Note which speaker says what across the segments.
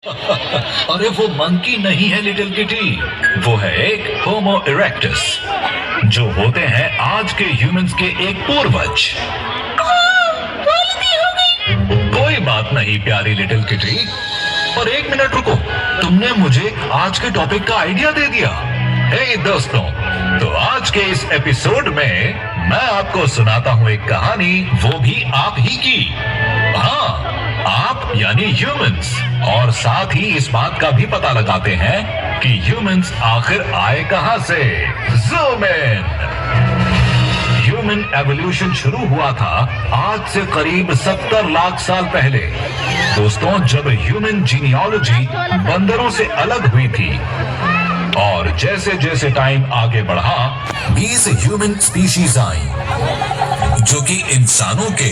Speaker 1: अरे वो मंकी नहीं है लिटिल किटी, वो है एक होमो इरेक्टस, जो होते हैं आज के ह्यूमंस के एक पूर्वज। कोई बात नहीं प्यारी लिटिल किटी, और एक मिनट रुको, तुमने मुझे आज के टॉपिक का आइडिया दे दिया। हे दोस्तों, तो आज के इस एपिसोड में मैं आपको सुनाता हूँ एक कहानी, वो भी आप ही की। हाँ, आप यानी ह्यूमंस, और साथ ही इस बात का भी पता लगाते हैं कि ह्यूमंस आखिर आए कहां से। Zoom in. ह्यूमन एवोल्यूशन शुरू हुआ था आज से करीब 70 लाख साल पहले। दोस्तों, जब ह्यूमन जीनियोलॉजी बंदरों से अलग हुई थी, और जैसे जैसे टाइम आगे बढ़ा 20 ह्यूमन स्पीशीज आई, जो कि इंसानों के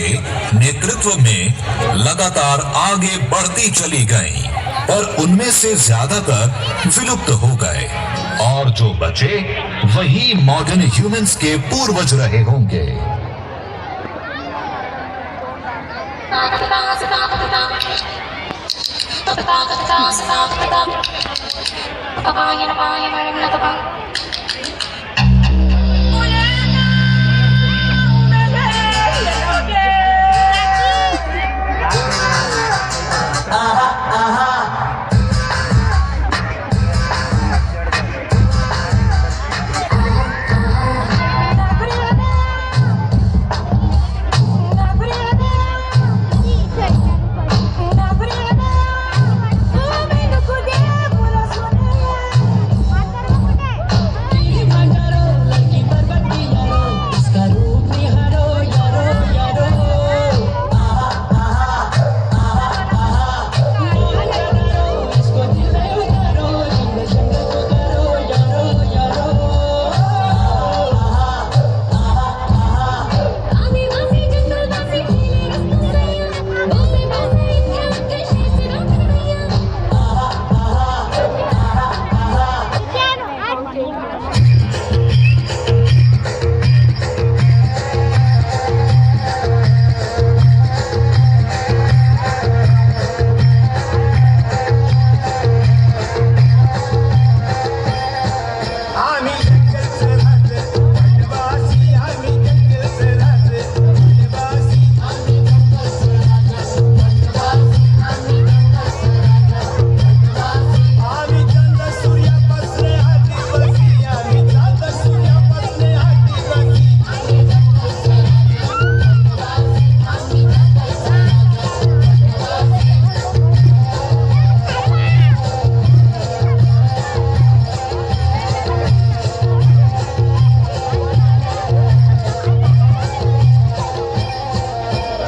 Speaker 1: नेतृत्व में लगातार आगे बढ़ती चली गईं, और उनमें से ज्यादातर विलुप्त हो गए, और जो बचे वही मॉडर्न ह्यूमंस के पूर्वज रहे होंगे।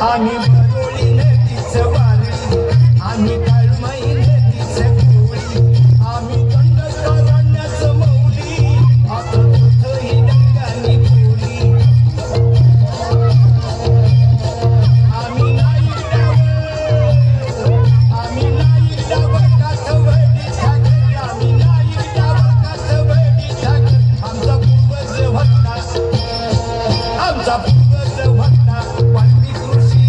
Speaker 2: आम्ही बरोळी नदीचं वारळी, आम्ही काळमाई नदीचं कोळी, आम्ही दंडकारण्याचं मौली, आता तुझंही डंगानी बोली. आम्ही नाही डावर काठवडी ठाकर, आम्ही नाही डावर काठवडी ठाकर. आमचा पूर्वज होता वाल्मिक ऋषी.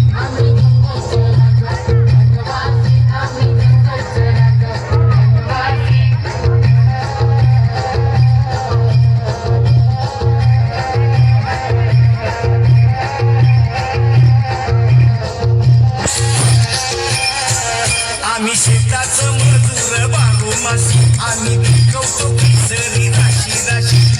Speaker 2: आम्ही शेताचं मजूर बाळू मासी, आम्ही पिकवतो केसरी राशी राशी.